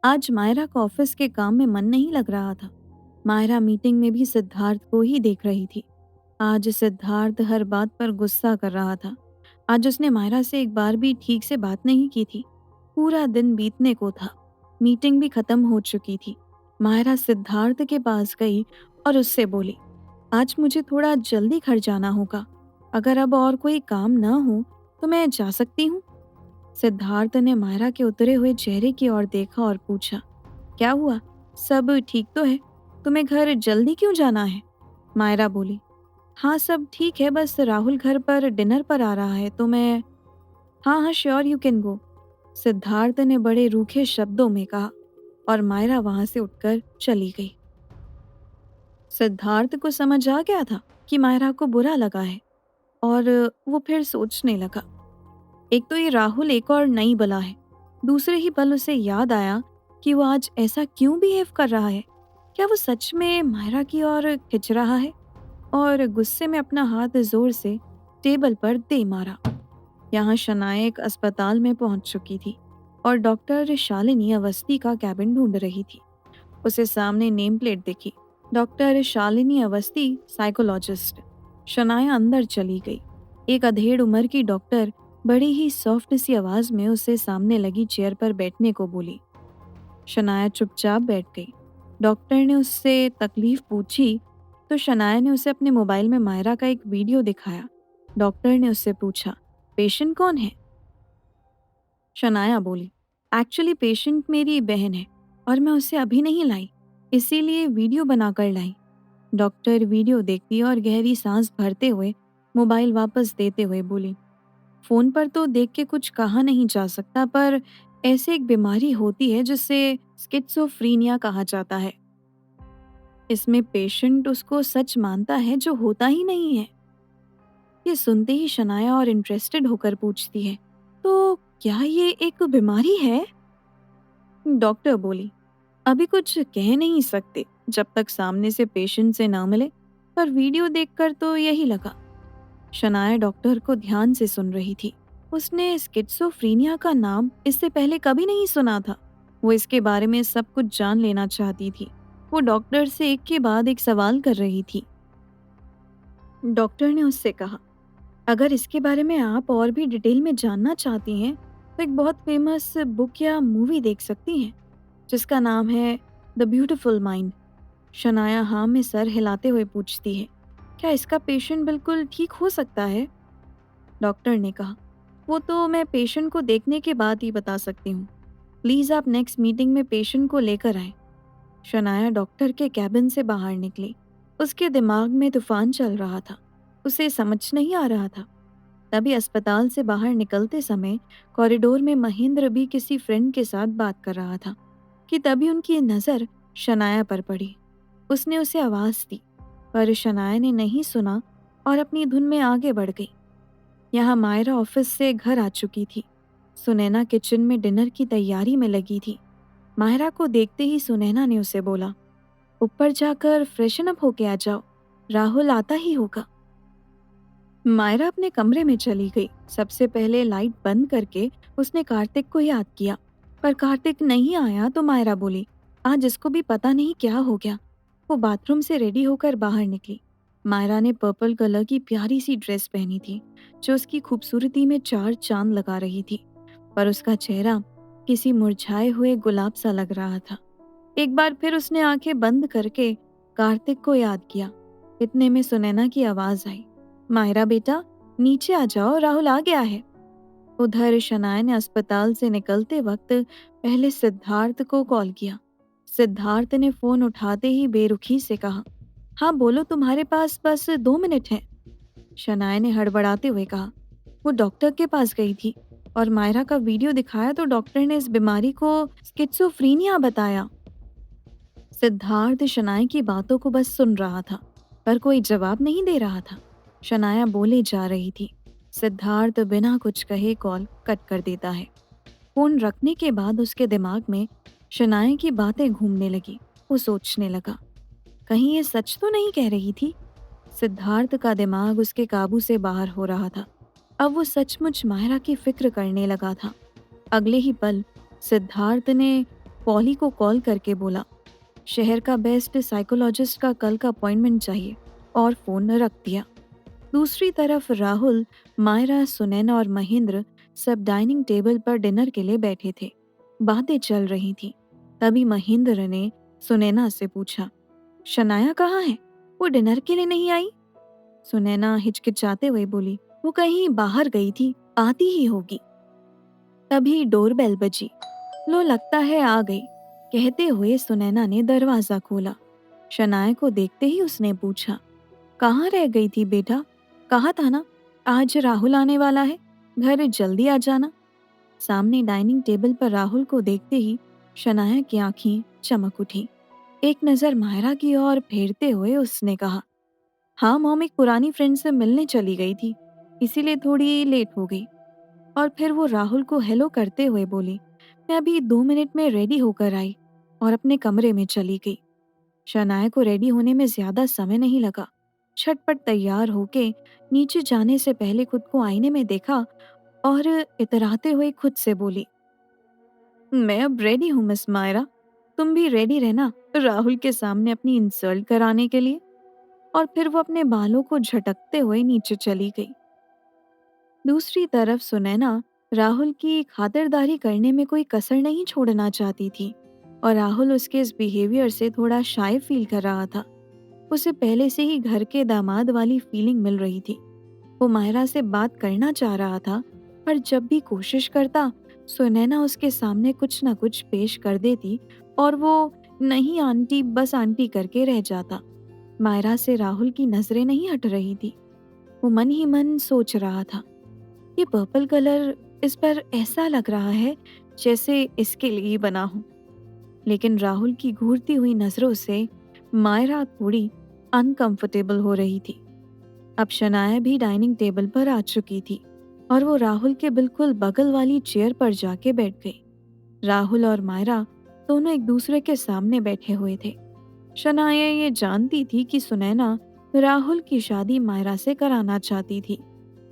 आज मायरा का ऑफिस के काम में मन नहीं लग रहा था। मायरा मीटिंग में भी सिद्धार्थ को ही देख रही थी। आज सिद्धार्थ हर बात पर गुस्सा कर रहा था। आज उसने मायरा से एक बार भी ठीक से बात नहीं की थी। पूरा दिन बीतने को था। मीटिंग भी खत्म हो चुकी थी। मायरा सिद्धार्थ के पास गई और उससे बोली, आज मुझे थोड़ा जल्दी घर जाना होगा। अगर अब और कोई काम ना हो तो मैं जा सकती हूँ। सिद्धार्थ ने मायरा के उतरे हुए चेहरे की ओर देखा और पूछा, क्या हुआ? सब ठीक तो है? तुम्हें घर जल्दी क्यों जाना है? मायरा बोली, हाँ सब ठीक है, बस राहुल घर पर डिनर पर आ रहा है तो मैं। हाँ हाँ sure you can go. Siddharth ने बड़े रूखे शब्दों में कहा और मायरा वहां से उठकर चली गई। सिद्धार्थ को समझ आ गया था कि मायरा को बुरा लगा है और वो फिर सोचने लगा, एक तो ये राहुल एक और नई बला है। दूसरे ही पल उसे याद आया कि वो आज ऐसा क्यों बिहेव कर रहा है। क्या वो सच में मायरा की ओर खिंच रहा है? और गुस्से में अपना हाथ जोर से टेबल पर दे मारा। यहाँ शनाया एक अस्पताल में पहुंच चुकी थी और डॉक्टर शालिनी अवस्थी का कैबिन ढूंढ रही थी। उसे सामने नेम प्लेट दिखी, डॉक्टर शालिनी अवस्थी, साइकोलॉजिस्ट। शनाया अंदर चली गई। एक अधेड़ उम्र की डॉक्टर बड़ी ही सॉफ्ट सी आवाज में उसे सामने लगी चेयर पर बैठने को बोली। शनाया चुपचाप बैठ गई। डॉक्टर ने उससे तकलीफ पूछी तो शनाया ने उसे अपने मोबाइल में मायरा का एक वीडियो दिखाया। डॉक्टर ने उससे पूछा, पेशेंट कौन है? शनाया बोली, एक्चुअली पेशेंट मेरी बहन है और मैं उसे अभी नहीं लाई, इसीलिए वीडियो बनाकर लाई। डॉक्टर वीडियो देखती और गहरी सांस भरते हुए मोबाइल वापस देते हुए बोली, फोन पर तो देख के कुछ कहा नहीं जा सकता, पर ऐसे एक बीमारी होती है जिसे स्किज़ोफ्रेनिया कहा जाता है। इसमें पेशेंट उसको सच मानता है जो होता ही नहीं है। ये सुनते ही शनाया और इंटरेस्टेड होकर पूछती है, तो क्या ये एक बीमारी है? डॉक्टर बोली, अभी कुछ कह नहीं सकते जब तक सामने से पेशेंट से ना मिले, पर वीडियो देखकर तो यही लगा। शनाया डॉक्टर को ध्यान से सुन रही थी। उसने स्किज़ोफ्रेनिया का नाम इससे पहले कभी नहीं सुना था। वो इसके बारे में सब कुछ जान लेना चाहती थी। वो डॉक्टर से एक के बाद एक सवाल कर रही थी। डॉक्टर ने उससे कहा, अगर इसके बारे में आप और भी डिटेल में जानना चाहती हैं तो एक बहुत फेमस बुक या मूवी देख सकती हैं जिसका नाम है द ब्यूटिफुल माइंड। शनाया हाँ में सर हिलाते हुए पूछती है, क्या इसका पेशेंट बिल्कुल ठीक हो सकता है? डॉक्टर ने कहा, वो तो मैं पेशेंट को देखने के बाद ही बता सकती हूँ। प्लीज़ आप नेक्स्ट मीटिंग में पेशेंट को लेकर आएं। शनाया डॉक्टर के कैबिन से बाहर निकली। उसके दिमाग में तूफान चल रहा था। उसे समझ नहीं आ रहा था। तभी अस्पताल से बाहर निकलते समय कॉरिडोर में महेंद्र भी किसी फ्रेंड के साथ बात कर रहा था कि तभी उनकी नज़र शनाया पर पड़ी। उसने उसे आवाज़ दी, पर शनाया ने नहीं सुना और अपनी धुन में आगे बढ़ गई। यहाँ मायरा ऑफिस से घर आ चुकी थी। सुनैना किचन में डिनर की तैयारी में लगी थी। मायरा को देखते ही सुनैना ने उसे बोला, ऊपर जाकर फ्रेशन अप होके आ जाओ, राहुल आता ही होगा। मायरा अपने कमरे में चली गई। सबसे पहले लाइट बंद करके उसने कार्तिक को याद किया, पर कार्तिक नहीं आया तो मायरा बोली, आज इसको भी पता नहीं क्या हो गया। वो बाथरूम से रेडी होकर बाहर निकली। मायरा ने पर्पल कलर की प्यारी सी ड्रेस पहनी थी जो उसकी खूबसूरती में चार चांद लगा रही थी, पर उसका चेहरा किसी मुरझाए हुए गुलाब सा लग रहा था। एक बार फिर उसने आंखें बंद करके कार्तिक को याद किया। इतने में सुनैना की आवाज आई, मायरा बेटा नीचे आ जाओ, राहुल आ गया है। उधर शनाया ने अस्पताल से निकलते वक्त पहले सिद्धार्थ को कॉल किया। सिद्धार्थ ने फोन उठाते ही बेरुखी से कहा, हाँ बोलो, तुम्हारे पास बस 2 मिनट हैं। शनाया ने हड़बड़ाते हुए कहा, वो डॉक्टर के पास गई थी और मायरा का वीडियो दिखाया तो डॉक्टर ने इस बीमारी को स्किज़ोफ्रेनिया बताया। सिद्धार्थ शनाया की बातों को बस सुन रहा था, पर कोई जवाब नहीं दे रहा था। शनाया बोले जा रही थी। सिद्धार्थ बिना कुछ कहे कॉल कट कर देता है। फोन रखने के बाद उसके दिमाग में शनाया की बातें घूमने लगी। वो सोचने लगा, कहीं ये सच तो नहीं कह रही थी। सिद्धार्थ का दिमाग उसके काबू से बाहर हो रहा था। अब वो सचमुच मायरा की फिक्र करने लगा था। अगले ही पल सिद्धार्थ ने पॉली को कॉल करके बोला, शहर का बेस्ट साइकोलॉजिस्ट का कल का अपॉइंटमेंट चाहिए, और फ़ोन रख दिया। दूसरी तरफ राहुल, मायरा, सुनैना और महेंद्र सब डाइनिंग टेबल पर डिनर के लिए बैठे थे। बातें चल रही थी। तभी महेंद्र ने सुनैना से पूछा, शनाया कहाँ है? वो डिनर के लिए नहीं आई? सुनैना हिचकिचाते हुए बोली, वो कहीं बाहर गई थी, आती ही होगी। तभी डोरबेल बजी। लो, लगता है आ गई, कहते हुए सुनैना ने दरवाजा खोला। शनाया को देखते ही उसने पूछा, कहाँ रह गई थी बेटा? कहा था ना आज राहुल आने वाला है, घर जल्दी आ जाना। सामने डाइनिंग टेबल पर राहुल को देखते ही शनाया की आंखें चमक उठी। एक नज़र मायरा की ओर फेरते हुए उसने कहा, हाँ मॉम, एक पुरानी फ्रेंड से मिलने चली गई थी, इसीलिए थोड़ी लेट हो गई। और फिर वो राहुल को हेलो करते हुए बोली, मैं अभी 2 मिनट में रेडी होकर आई और अपने कमरे में चली गई। शनाया को रेडी होने में ज्यादा समय नहीं लगा। झटपट तैयार होके नीचे जाने से पहले खुद को आईने में देखा और इतराते हुए खुद से बोली, मैं अब रेडी हूँ मिस मायरा, तुम भी रेडी रहना राहुल के सामने अपनी इंसल्ट कराने के लिए। और फिर वो अपने बालों को झटकते हुए नीचे चली गई। दूसरी तरफ सुनैना राहुल की खातिरदारी करने में कोई कसर नहीं छोड़ना चाहती थी, और राहुल उसके इस बिहेवियर से थोड़ा शाय फील कर रहा था। उसे पहले से ही घर के दामाद वाली फीलिंग मिल रही थी। वो मायरा से बात करना चाह रहा था, पर जब भी कोशिश करता सुनैना उसके सामने कुछ ना कुछ पेश कर देती और वो नहीं आंटी, बस आंटी करके रह जाता। मायरा से राहुल की नजरें नहीं हट रही थी। वो मन ही मन सोच रहा था, ये पर्पल कलर इस पर ऐसा लग रहा है जैसे इसके लिए ही बना हो। लेकिन राहुल की घूरती हुई नजरों से मायरा थोड़ी अनकंफर्टेबल हो रही थी। अब शनाया भी डाइनिंग टेबल पर आ चुकी थी और वो राहुल के बिल्कुल बगल वाली चेयर पर जाके बैठ गई। राहुल और मायरा दोनों एक दूसरे के सामने बैठे हुए थे। शनाया ये जानती थी कि सुनैना राहुल की शादी मायरा से कराना चाहती थी,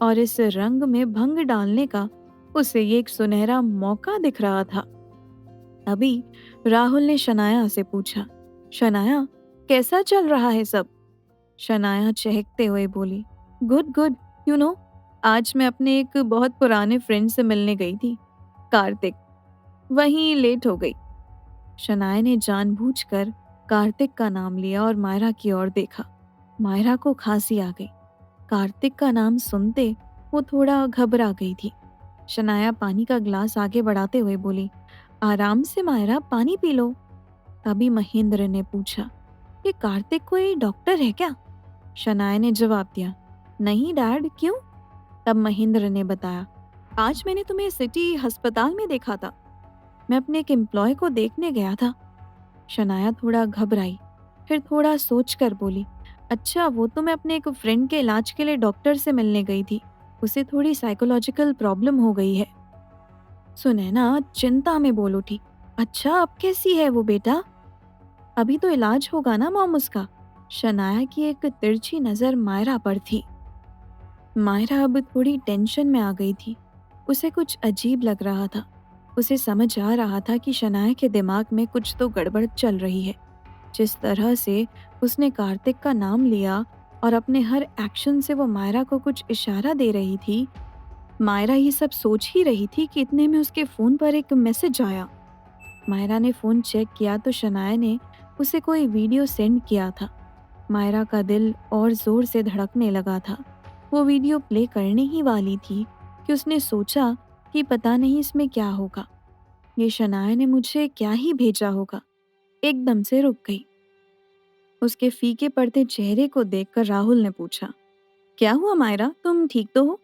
और इस रंग में भंग डालने का उसे ये एक सुनहरा मौका दिख रहा था। अभी राहुल ने शनाया से पूछा, शनाया कैसा चल रहा है सब? शनाया चहकते हुए बोली, गुड गुड, यू नो, आज मैं अपने एक बहुत पुराने फ्रेंड से मिलने गई थी, कार्तिक, वहीं लेट हो गई। शनाया ने जानबूझकर कार्तिक का नाम लिया और मायरा की ओर देखा। मायरा को खांसी आ गई। कार्तिक का नाम सुनते वो थोड़ा घबरा गई थी। शनाया पानी का ग्लास आगे बढ़ाते हुए बोली, आराम से मायरा, पानी पी लो। तभी महेंद्र ने पूछा, ये कार्तिक कोई डॉक्टर है क्या? शनाया ने जवाब दिया, नहीं डैड, क्यों? तब महेंद्र ने बताया, आज मैंने तुम्हें सिटी अस्पताल में देखा था, मैं अपने एक एम्प्लॉय को देखने गया था। शनाया थोड़ा घबराई, फिर थोड़ा सोचकर बोली, अच्छा, वो तो मैं अपने एक फ्रेंड के इलाज के लिए डॉक्टर से मिलने गई थी, उसे थोड़ी साइकोलॉजिकल प्रॉब्लम हो गई है। सुनैना चिंता में बोल उठी, अच्छा, अब कैसी है वो बेटा? अभी तो इलाज होगा ना मॉम उसका। शनाया की एक तिरछी नजर मायरा पर थी। मायरा अब थोड़ी टेंशन में आ गई थी। उसे कुछ अजीब लग रहा था। उसे समझ आ रहा था कि शनाया के दिमाग में कुछ तो गड़बड़ चल रही है। जिस तरह से उसने कार्तिक का नाम लिया और अपने हर एक्शन से वो मायरा को कुछ इशारा दे रही थी, मायरा ये सब सोच ही रही थी कि इतने में उसके फ़ोन पर एक मैसेज आया। मायरा ने फ़ोन चेक किया तो शनाया ने उसे कोई वीडियो सेंड किया था। मायरा का दिल और ज़ोर से धड़कने लगा था। वो वीडियो प्ले करने ही वाली थी कि उसने सोचा कि पता नहीं इसमें क्या होगा। ये शनाया ने मुझे क्या ही भेजा होगा। एकदम से रुक गई। उसके फीके पड़ते चेहरे को देखकर राहुल ने पूछा, क्या हुआ मायरा, तुम ठीक तो हो?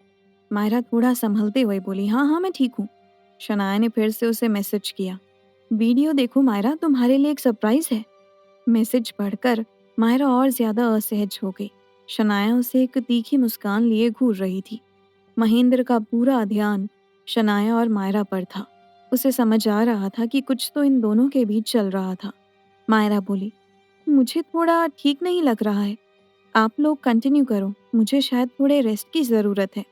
मायरा थोड़ा संभलते हुए बोली, हाँ हाँ, मैं ठीक हूँ। शनाया ने फिर से उसे मैसेज किया, वीडियो देखो मायरा, तुम्हारे लिए एक सरप्राइज है। मैसेज पढ़कर मायरा और ज्यादा असहज हो गई। शनाया उसे एक तीखी मुस्कान लिए घूर रही थी। महेंद्र का पूरा ध्यान शनाया और मायरा पर था। उसे समझ आ रहा था कि कुछ तो इन दोनों के बीच चल रहा था। मायरा बोली, मुझे थोड़ा ठीक नहीं लग रहा है, आप लोग कंटिन्यू करो, मुझे शायद थोड़े रेस्ट की ज़रूरत है।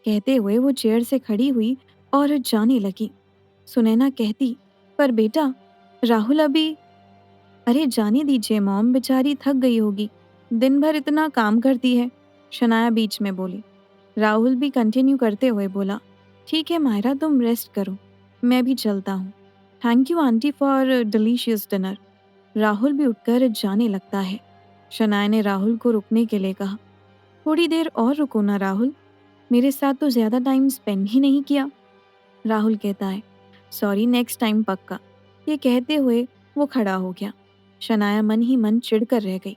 कहते हुए वो चेयर से खड़ी हुई और जाने लगी। सुनैना कहती, पर बेटा, राहुल अभी अरे जाने दीजिए मॉम, बेचारी थक गई होगी। दिन भर इतना काम करती है, शनाया बीच में बोली। राहुल भी कंटिन्यू करते हुए बोला, ठीक है मायरा, तुम रेस्ट करो, मैं भी चलता हूँ। Thank you aunty for delicious dinner. Rahul भी उठकर जाने लगता है। शनाया ने राहुल को रुकने के लिए कहा, थोड़ी देर और रुको ना राहुल, मेरे साथ तो ज़्यादा टाइम स्पेंड ही नहीं किया। राहुल कहता है, सॉरी, नेक्स्ट टाइम पक्का। ये कहते हुए वो खड़ा हो गया। शनाया मन ही मन चिढ़कर रह गई।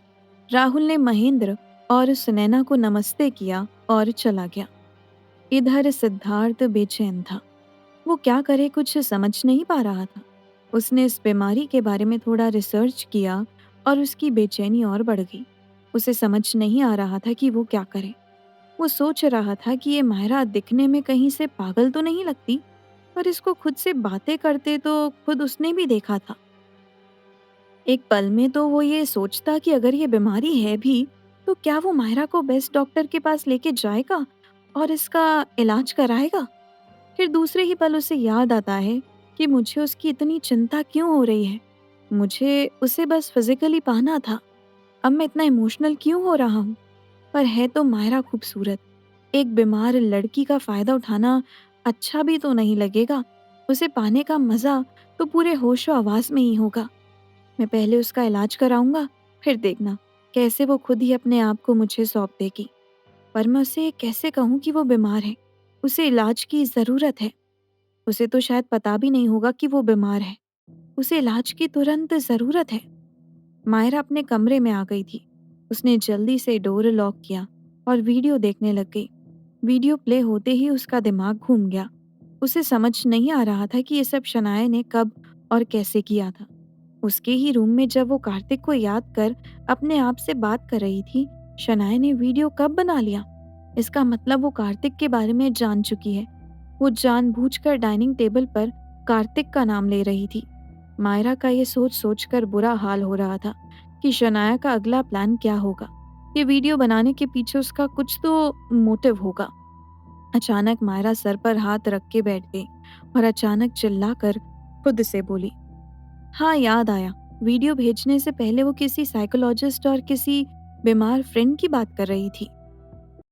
राहुल ने महेंद्र और सुनैना को नमस्ते किया और चला गया। इधर सिद्धार्थ बेचैन था। वो क्या करे कुछ समझ नहीं पा रहा था। उसने इस बीमारी के बारे में थोड़ा रिसर्च किया और उसकी बेचैनी और बढ़ गई। उसे समझ नहीं आ रहा था कि वो क्या करे। वो सोच रहा था कि ये मायरा दिखने में कहीं से पागल तो नहीं लगती, पर इसको खुद से बातें करते तो खुद उसने भी देखा था। एक पल में तो वो ये सोचता कि अगर ये बीमारी है भी, तो क्या वो मायरा को बेस्ट डॉक्टर के पास लेके जाएगा और इसका इलाज कराएगा। फिर दूसरे ही पल उसे याद आता है कि मुझे उसकी इतनी चिंता क्यों हो रही है। मुझे उसे बस फिजिकली पाना था, अब मैं इतना इमोशनल क्यों हो रहा हूँ। पर है तो मायरा खूबसूरत। एक बीमार लड़की का फ़ायदा उठाना अच्छा भी तो नहीं लगेगा। उसे पाने का मज़ा तो पूरे होशो हवास में ही होगा। मैं पहले उसका इलाज कराऊंगा, फिर देखना कैसे वो खुद ही अपने आप को मुझे सौंप देगी। पर मैं उसे कैसे कहूँ कि वो बीमार है, उसे इलाज की ज़रूरत है। उसे तो शायद पता भी नहीं होगा कि वो बीमार है। उसे इलाज की तुरंत ज़रूरत है। मायरा अपने कमरे में आ गई थी। उसने जल्दी से डोर लॉक किया और वीडियो देखने लग गई। वीडियो प्ले होते ही उसका दिमाग घूम गया। उसे समझ नहीं आ रहा था कि ये सब शनाया ने कब और कैसे किया था। उसके ही रूम में जब वो कार्तिक को याद कर अपने आप से बात कर रही थी, शनाया ने वीडियो कब बना लिया। इसका मतलब वो कार्तिक के बारे में जान चुकी है। वो जानबूझकर डाइनिंग टेबल पर कार्तिक का नाम ले रही थी। मायरा का ये सोच सोचकर बुरा हाल हो रहा था कि शनाया का अगला प्लान क्या होगा। ये वीडियो बनाने के पीछे उसका कुछ तो मोटिव होगा। अचानक मायरा सर पर हाथ रख के बैठ गई और अचानक चिल्लाकर खुद से बोली, हाँ याद आया, वीडियो भेजने से पहले वो किसी साइकोलॉजिस्ट और किसी बीमार फ्रेंड की बात कर रही थी।